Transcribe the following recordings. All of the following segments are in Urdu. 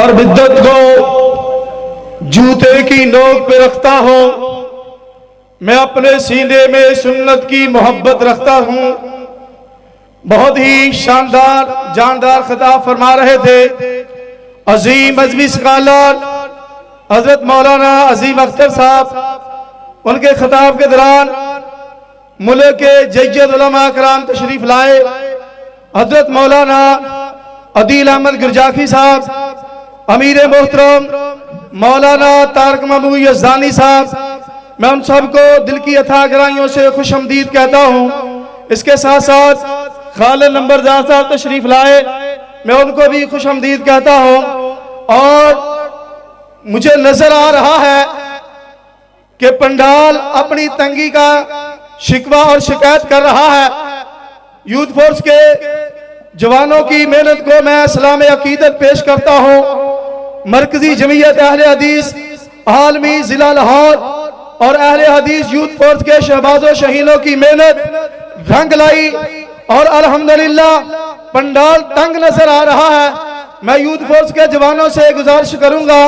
ہر بدعت کو جوتے کی نوک پہ رکھتا ہوں، میں اپنے سینے میں سنت کی محبت رکھتا ہوں۔ بہت ہی شاندار جاندار خطاب فرما رہے تھے عظیم مذہبی اسکالر حضرت مولانا عظیم اختر صاحب۔ ان کے خطاب کے دوران ملک کے جید علماء کرام تشریف لائے، حضرت مولانا عدیل احمد گرجاخی صاحب، امیر محترم مولانا طارق محمود یزدانی صاحب، میں ان سب کو دل کی عطا گرائیوں سے خوش آمدید کہتا ہوں۔ اس کے ساتھ ساتھ خالد نمبردار صاحب تشریف لائے، میں ان کو بھی خوش آمدید کہتا ہوں۔ اور مجھے نظر آ رہا ہے کہ پنڈال اپنی تنگی کا شکوہ اور شکایت کر رہا ہے۔ یوتھ فورس کے جوانوں کی محنت کو میں سلام عقیدت پیش کرتا ہوں۔ مرکزی جمعیت اہل حدیث عالمی ضلع لاہور اور اہل حدیث یوتھ فورس کے شہباز و شہینوں کی محنت رنگ لائی اور الحمدللہ پنڈال تنگ نظر آ رہا ہے۔ میں یوتھ فورس کے جوانوں سے گزارش کروں گا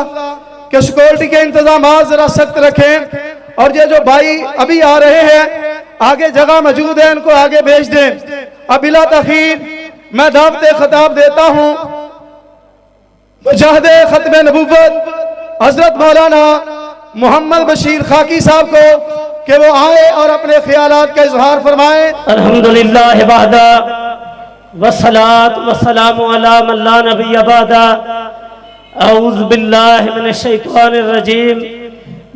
کہ سیکورٹی کے انتظامات ذرا سخت رکھیں، اور یہ جو بھائی ابھی آ رہے ہیں آگے جگہ موجود ہے، ان کو آگے بھیج دیں۔ اب بلا تاخیر میں دعوت خطاب دیتا ہوں مجاہد ختم نبوت حضرت مولانا محمد بشیر خاکی صاحب کو کہ وہ آئے اور اپنے خیالات کا اظہار فرمائیں۔ الحمدللہ وحدہ والصلاة والسلام علی من لا نبی بعدہ۔ اعوذ باللہ من الشیطان الرجیم،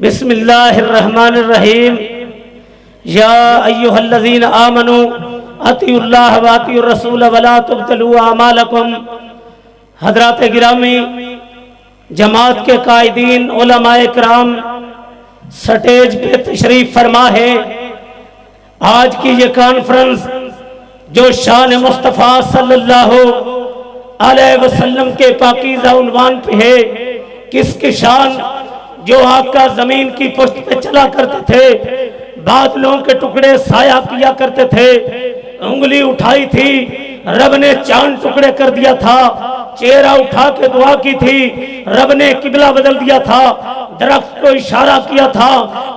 بسم اللہ الرحمن الرحیم۔ یا ایہا الذین آمنوا اطیعوا اللہ واطیعوا الرسول ولا تبطلوا اعمالکم۔ حضرات گرامی، جماعت کے قائدین، علماء کرام، سٹیج پہ تشریف فرما ہے۔ آج کی یہ کانفرنس جو شان مصطفیٰ صلی اللہ علیہ وسلم کے پاکیزہ عنوان پہ ہے، کس کی شان؟ جو آقا زمین کی پشت پہ چلا کرتے تھے، بادلوں کے ٹکڑے سایہ کیا کرتے تھے، انگلی اٹھائی تھی رب نے چاند ٹکڑے کر دیا تھا، چہرہ اٹھا کے دعا کی تھی رب نے قبلہ بدل دیا تھا، درخت کو اشارہ کیا تھا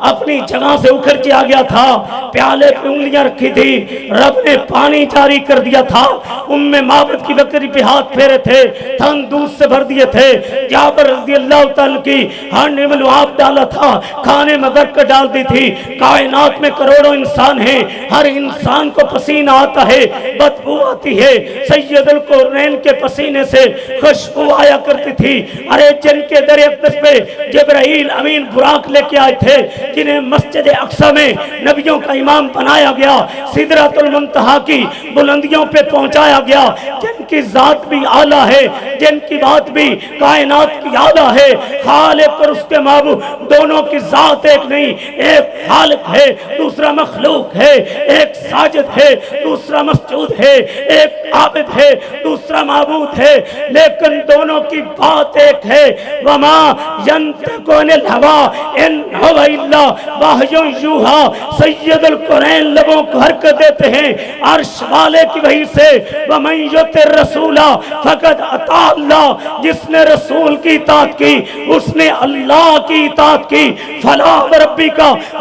اپنی جگہ سے اکھڑ کے آ گیا تھا، پیالے پہ انگلیاں رکھی تھی رب نے پانی جاری کر دیا تھا، ام معبد کی بکری پہ ہاتھ پھیرے تھے تھن دودھ سے بھر دیے تھے، جابر رضی اللہ تعالیٰ کی ہانڈی میں لعاب ڈالا تھا، کھانے میں برکت ڈال دی تھی۔ کائنات میں کروڑوں انسان ہیں، ہر انسان کو پسینہ آتا ہے، بدبو آتی ہے، سید القرنین کے پسینے سے خوشبو آیا کرتی تھی۔ ارے جن کے در اقدس پہ جبرائیل امین براق لے کے آئے تھے، جنہیں مسجد اقصی میں نبیوں کا امام بنایا گیا، سدرۃ المنتہا کی بلندیوں پہ پہنچایا گیا، جن کی ذات بھی اعلیٰ ہے، جن کی بات بھی کائنات کی اعلیٰ ہے، خالق اور اس کے معبود دونوں کی ذات ایک نہیں، ایک خالق ہے دوسرا مخلوق ہے، ایک ساجد ہے دوسرا مسجود ہے، ایک عابد ہے دوسرا معبود ہے، لیکن دونوں کی بات ایک ہے۔ وما ينطق عن الهوى ان هو الا وحی یوحی۔ سید القرآن لبوں کو حرکت دیتے ہیں عرش والے کی وحی سے۔ ومن یطع الرسول فقد اطاع اللہ، جس نے رسول کی اطاعت کی اس نے اللہ کی اطاعت کی۔ فلا وربک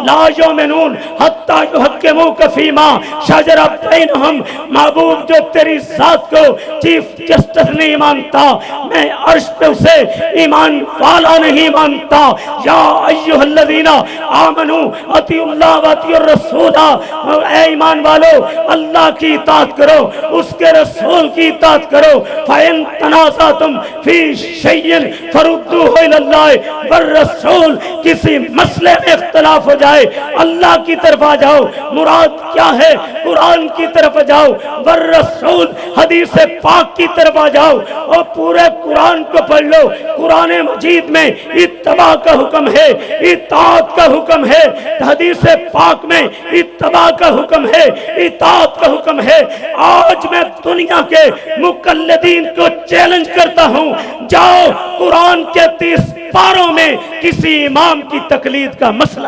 لا یؤمنون حتی یحکموک فیما شجر بینہم۔ معبود جو تیری ذات کو چیف جسٹس نہیں مانتا، میں عرش پہ اسے ایمان والا نہیں مانتا۔ یا ایہا الذین آمنوا اطیعوا اللہ واطیعوا الرسول۔ اے ایمان والو، اللہ کی اطاعت کرو، اس کے رسول کی اطاعت کرو۔ فَإِن تَنَازَعْتُمْ فِي شَيْءٍ فَرُدُّوهُ إِلَى اللَّهِ وَالرَّسُولِ۔ کسی مسئلے میں اختلاف ہو جائے اللہ کی طرف آ جاؤ، مراد کیا ہے؟ قرآن کی طرف جاؤ، والرسول حدیث پاک کی طرف آ جاؤ اور پورے قرآن کو پڑھ لو۔ قرآن مجید میں اتباع کا حکم ہے، اطاعت کا حکم ہے، حدیث پاک میں اتباع کا حکم ہے، اطاعت کا حکم ہے۔ آج میں دنیا کے مقلدین کو چیلنج کرتا ہوں، جاؤ قرآن کے 30 پاروں میں کسی امام کی تقلید کا مسئلہ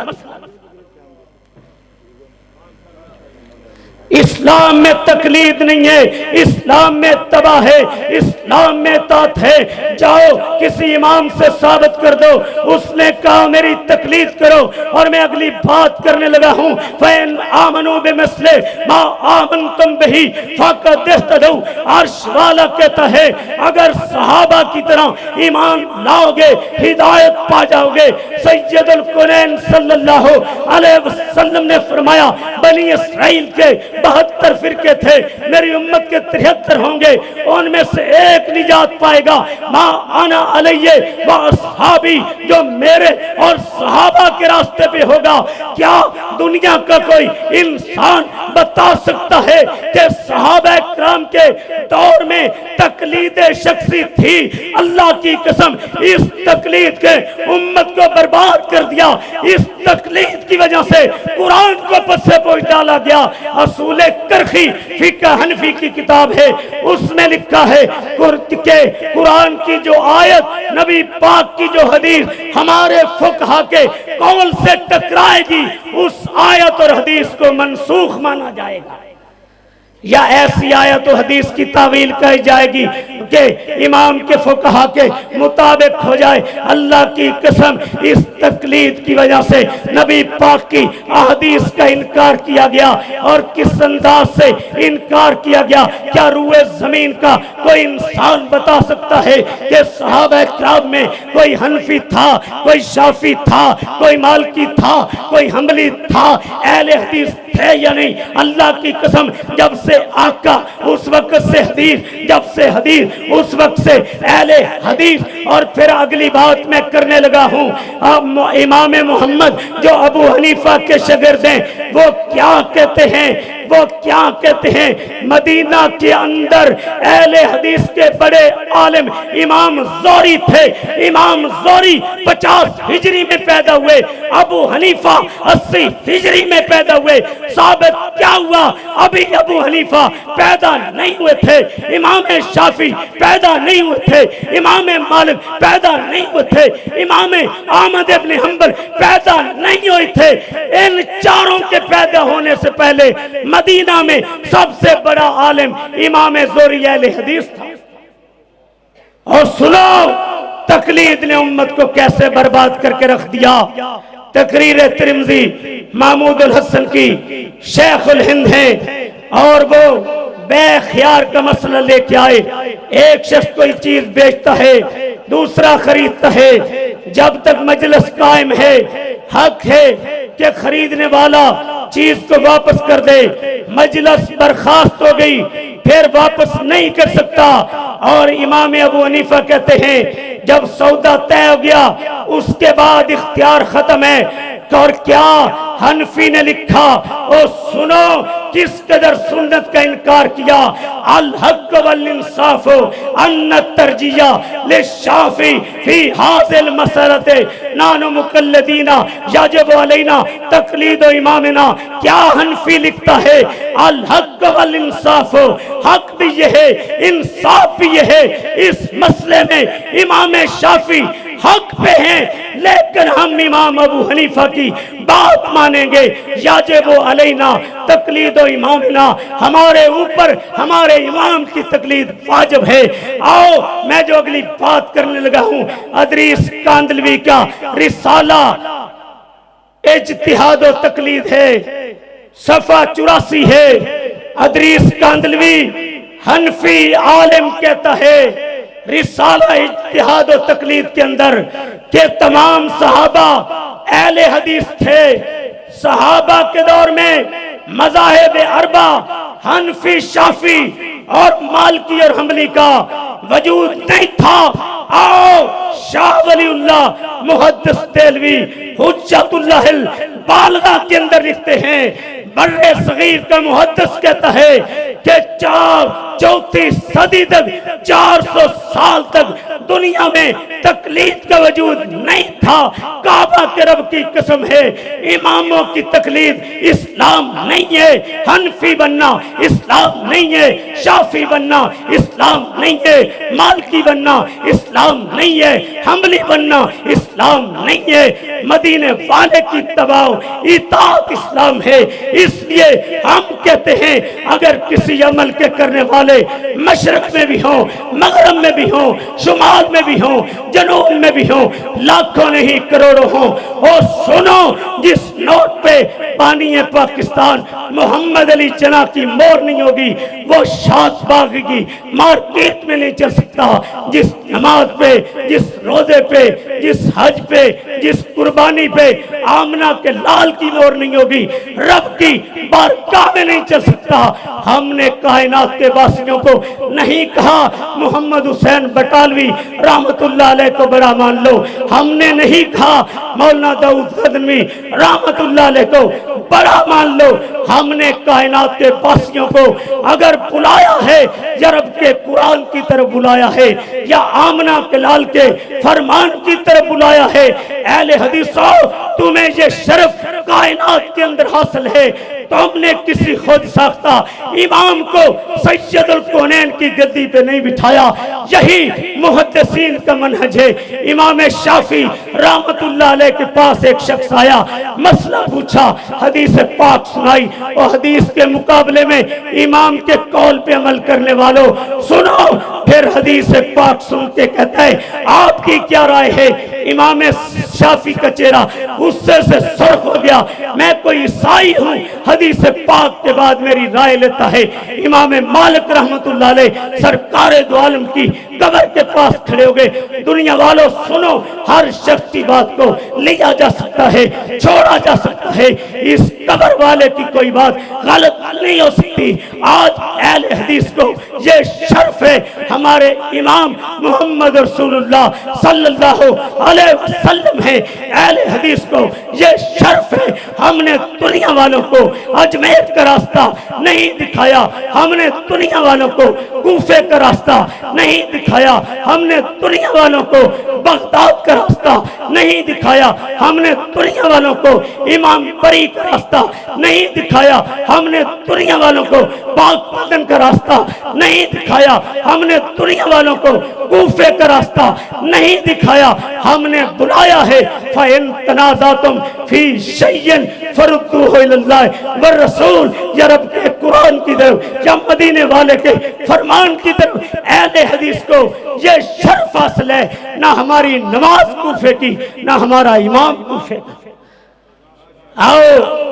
اسلام میں تقلید نہیں ہے، اسلام میں تباہ ہے، اسلام میں اطاعت ہے۔ جاؤ کسی امام سے ثابت کر دو اس نے کہا میری تقلید کرو، اور میں اگلی بات کرنے لگا ہوں فَإِنْ آمَنُوا بِمِثْلِ مَا آمَنْتُمْ بِهِ فَقَدِ اهْتَدَوْا۔ عرش والا کہتا ہے اگر صحابہ کی طرح ایمان لاؤ گے ہدایت پا جاؤ گے۔ سید القرآن صلی اللہ علیہ وسلم نے فرمایا بنی اسرائیل کے 72 فرقے تھے، میری امت کے 73 ہوں گے، ان میں سے ایک نجات پائے گا، ما انا علیہ و اصحابی، جو میرے اور صحابہ کے راستے پہ ہوگا۔ کیا دنیا کا کوئی انسان بتا سکتا ہے کہ صحابہ کرام کے دور میں تقلید شخصی تھی؟ اللہ کی قسم اس تقلید کے امت کو برباد کر دیا، اس تقلید کی وجہ سے قرآن کو پسے پوچھ ڈالا گیا۔ اصول کرخی فقہ حنفی کی کتاب ہے، اس میں لکھا ہے کہ قرآن کی جو آیت نبی پاک کی جو حدیث ہمارے فقہا کے قول سے ٹکرائے گی اس آیت اور حدیث کو منسوخ مانا جائے گا، یا ایسی آیت و حدیث کی تعویل کہی جائے گی کہ امام کے فقہا کے مطابق ہو جائے۔ اللہ کی قسم اس تقلید کی وجہ سے نبی پاک کی احادیث کا انکار کیا گیا، اور کس انداز سے انکار کیا گیا؟ کیا روئے زمین کا کوئی انسان بتا سکتا ہے کہ صحابہ کرام میں کوئی حنفی تھا، کوئی شافی تھا، کوئی مالکی تھا، کوئی حنبلی تھا، اہل حدیث تھے یا نہیں؟ اللہ کی قسم جب سے آقا اس وقت سے حدیث، جب سے حدیث اس وقت سے اہل حدیث۔ اور پھر اگلی بات میں کرنے لگا ہوں، امام محمد جو ابو حنیفہ کے شاگرد ہیں وہ کیا کہتے ہیں؟ وہ کیا کہتے ہیں؟ مدینہ کے اندر اہل حدیث کے بڑے عالم امام زوری تھے، امام زوری 50 ہجری میں پیدا ہوئے، ابو حنیفہ 80 ہجری میں پیدا ہوئے۔ ثابت کیا ہوا؟ ابھی ابو حنیفہ پیدا نہیں ہوئے تھے، امام شافعی پیدا نہیں ہوئے تھے، امام مالک پیدا نہیں ہوئے تھے، امام احمد ابن حنبل پیدا نہیں ہوئے تھے۔ ان چاروں کے پیدا ہونے سے پہلے مدینہ میں سب سے بڑا عالم امام زوری اہل حدیث تھا۔ اور سنو تقلید نے امت کو کیسے برباد کر کے رکھ دیا۔ تقریر ترمذی محمود الحسن کی شیخ الہند ہیں، اور وہ بے خیار کا مسئلہ لے کے آئے۔ ایک شخص کوئی چیز بیچتا ہے، دوسرا خریدتا ہے، جب تک مجلس قائم ہے حق ہے کہ خریدنے والا چیز کو واپس کر دے۔ مجلس برخاست ہو گئی، پھر واپس نہیں کر سکتا۔ اور امام ابو حنیفہ کہتے ہیں جب سودا طے ہو گیا اس کے بعد اختیار ختم ہے۔ اور کیا حنفی نے لکھا، او سنو کس قدر سنت کا انکار کیا۔ الحق والانصاف ان الترجیہ للشافعی فی حاصل مسئلت نان مقلدین یجب علینا تقلید امامنا۔ کیا حنفی لکھتا ہے؟ الحق والانصاف، حق بھی یہ ہے انصاف بھی یہ ہے۔ اس مسئلے میں امام شافعی حق پہ ہیں، لیکن ہم امام ابو حنیفہ کی بات مانیں گے۔ یجب علینا تقلید امامنا، ہمارے اوپر ہمارے امام کی تقلید واجب ہے۔ آؤ میں جو اگلی بات کرنے لگا ہوں، ادریس کاندلوی کا رسالہ اجتہاد و تقلید ہے، صفحہ 84 ہے۔ ادریس کاندلوی حنفی عالم کہتا ہے رسالہ اجتہاد و تقلید کے اندر کہ تمام صحابہ اہل حدیث تھے۔ صحابہ کے دور میں مذاہب اربع حنفی، شافعی اور مالکی اور حنبلی کا وجود نہیں تھا۔ آؤ شاہ ولی اللہ محدث دہلوی حجت اللہ البالغہ کے اندر لکھتے ہیں، بر صغیر کا محدث کہتا ہے کہ چوتھی صدی تک 400 سال تک دنیا میں تقلید کا وجود نہیں تھا۔ کعبہ کے رب کی قسم ہے، اماموں کی تقلید اسلام نہیں ہے۔ حنفی بننا اسلام نہیں ہے، شافعی بننا اسلام نہیں ہے، مالکی بننا اسلام نہیں ہے، حنبلی بننا اسلام نہیں ہے۔ مدینے والے کی اتباع اطاعت اسلام ہے۔ اس لیے ہم کہتے ہیں اگر کسی عمل کے کرنے والے مشرق میں بھی ہوں، مغرب میں بھی ہوں، شمال میں بھی ہوں، جنوب میں بھی ہوں، لاکھوں نہیں کروڑوں ہوں، اور سنو جس نوٹ پہ پانی پاکستان محمد علی جناح کی مور نہیں ہوگی وہ شاد باغ کی مارکیٹ میں نہیں چل سکتا۔ جس نماز پہ، جس روزے پہ، جس حج پہ، جس قربانی پہ آمنہ کے لال کی مور نہیں ہوگی رب کی بارگاہ میں نہیں چل سکتا۔ ہم نے کائنات کے واسطوں کو نہیں کہا محمد حسین بٹالوی رحمت اللہ علیہ کو بڑا مان لو، ہم نے نہیں کہا مولانا داؤد غزنوی رحمت اللہ علیہ کو بڑا مان لو، ہم نے کائنات کے واسطوں کو اگر بلایا ہے یا رب کے قرآن کی طرف بلایا ہے یا آمنہ کے لال کے فرمان کی طرف بلایا ہے، اہل حدیثوں تمہیں یہ شرف کائنات کے اندر حاصل ہے۔ تم نے کسی خود ساختہ امام کو سید الکونین کی گدی پہ نہیں بٹھایا، یہی محدثین کا منہج ہے۔ امام شافعی رحمت اللہ علیہ کے پاس ایک شخص آیا، مسئلہ پوچھا، حدیث پاک سنائی، اور حدیث کے مقابلے میں امام کے قول پہ عمل کرنے والوں سنو، پھر حدیث پاک سن کے کہتا ہے آپ کی کیا رائے ہے؟ امام شافعی کا چہرہ غصے سے سرخ ہو گیا، میں کوئی عیسائی ہوں حدیث پاک کے بعد میری رائے لیتا ہے؟ امام مالک رحمت اللہ علیہ سرکار دو عالم کی قبر کے پاس کھڑے ہو گئے، دنیا والوں سنو، ہر شخص کی بات کو لیا جا سکتا ہے، چھوڑا جا سکتا ہے، اس قبر والے کی کوئی بات غلط نہیں ہو سکتی۔ آج اہل حدیث کو یہ شرف ہے، ہمارے امام محمد رسول اللہ صلی اللہ علیہ وسلم ہے، اہل حدیث کو یہ شرف ہے، ہم نے دنیا والوں کو اجمیر کا راستہ نہیں دکھایا، ہم نے دنیا والوں کو کوفے کا راستہ نہیں دکھایا، ہم نے دنیا والوں کو بغداد کا راستہ نہیں دکھایا، ہم نے دنیا والوں کو امام بری کا راستہ نہیں دکھایا، ہم نے دنیا والوں کو پاک پتن کا راستہ نہیں دکھایا، ہم نے دنیا والوں کو کوفے کا راستہ نہیں دکھایا، ہم نے بلایا ہے فَإِن تَنَازَعْتُمْ فِي شَيْءٍ فَرُدُّوهُ إِلَى اللَّهِ وَالرَّسُولِ، یا رب کے قرآن کی طرف یا مدینے والے کے فرمان کی طرف اہل حدیث کو یہ شرف حاصل ہے، نہ ہماری نماز کوفے کی نہ ہمارا امام کوفے کا۔ آؤ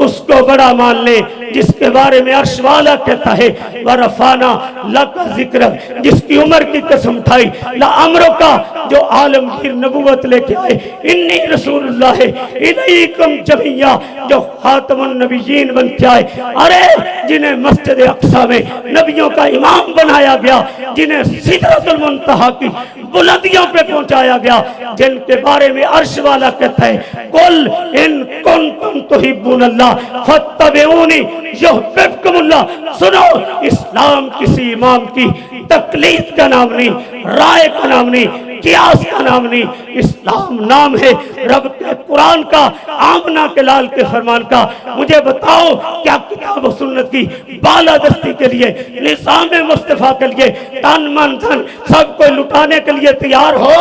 اس کو بڑا مان لے جس کے بارے میں عرش والا کہتا ہے وَرَفَعْنَا لَكَ ذِكْرَكَ، جس کی عمر کی قسم اٹھائی لَأَمْرُكَ، جو عالمگیر نبوت لے کے آئے، انی رسول اللہ الیکم جمیعا، جو خاتم النبیین بن کے آئے، ارے جنہیں مسجد اقصی میں نبیوں کا امام بنایا گیا، جنہیں سدرۃ المنتہا کی بلندیوں پہ پہنچایا گیا، جن کے بارے میں عرش والا کہتا ہے قل ان کنتم تحبون اللہ فاتبعونی یحببکم اللہ۔ سنو، اسلام کسی امام کی تقلید کا نام نہیں، رائے کا نام نہیں، قیاس کا نام نہیں، اسلام نام ہے رب کے قرآن کا، آمنہ کے لال کے فرمان کا۔ مجھے بتاؤ کیا کتاب و سنت کی بالادستی کے لیے، نظام مصطفیٰ کے لیے تن من دھن سب کو لٹانے کے لیے تیار ہو؟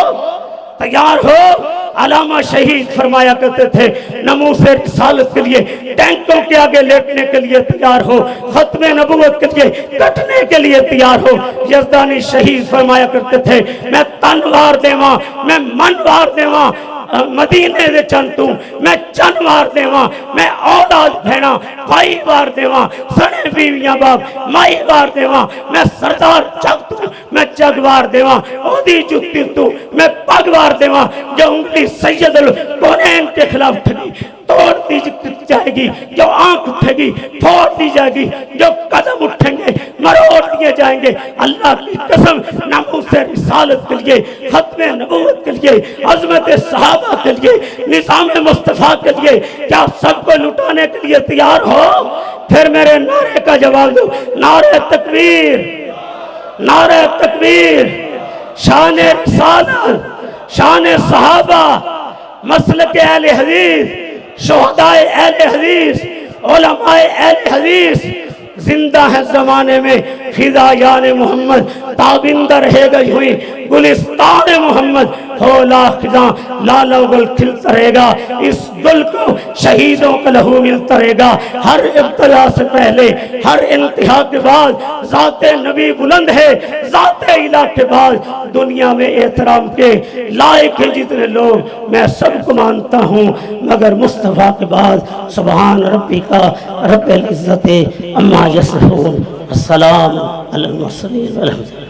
تیار ہو؟ علامہ شہید فرمایا کرتے تھے ناموس رسالت کے لیے ٹینکوں کے آگے لیٹنے کے لیے تیار ہو، ختم نبوت کے لیے کٹنے کے لیے تیار ہو۔ یزدانی شہید فرمایا کرتے تھے میں تن وار دیواں، میں من وار دیواں، مدینے دے چنتوں میں چن وار دیواں، میں اولاد بھیڑا بھائی وار دیواں، سنے بیویاں باپ مائی وار دیواں، میں سردار جگ تو میں جگ وار دیواں، اودی جتی تو میں پگ وار دیواں، جو انگلی سید الکونین کے خلاف ٹھگی توڑ دی جائے گی، جو آنکھ اٹھے گی پھوڑ دی جائے گی، جو قدم اٹھیں گے مروڑ دیے جائیں گے۔ اللہ کی قسم ناموس رسالت کے لیے، ختم نبوت کے لیے، عظمت صحابہ کے لیے، نظام مصطفیٰ کے لیے کیا سب کو لٹانے کے لیے تیار ہو؟ پھر میرے نعرے کا جواب دو، نعرہ تکبیر! نعرہ تکبیر، شان رسالت، شان صحابہ، مسلک اہل حدیث، شہداء اہل حدیث، علماء اہل حدیث زندہ ہے زمانے میں، فدایان محمد تابندہ رہے گا ہوئی گلستان محمد، ہو لاکھ خزاں لالا گل کھلتا رہے گا، اس گل کو شہیدوں کا لہو ملتا رہے گا۔ ہر ابتدا سے پہلے، ہر انتہا کے بعد ذات نبی بلند ہے، ذات الہ کے بعد دنیا میں احترام کے لائق ہیں جتنے لوگ، میں سب کو مانتا ہوں، مگر مصطفیٰ کے بعد سبحان ربی کا رب العزت عما یصفون، السلام علی المرسلین والحمد للہ۔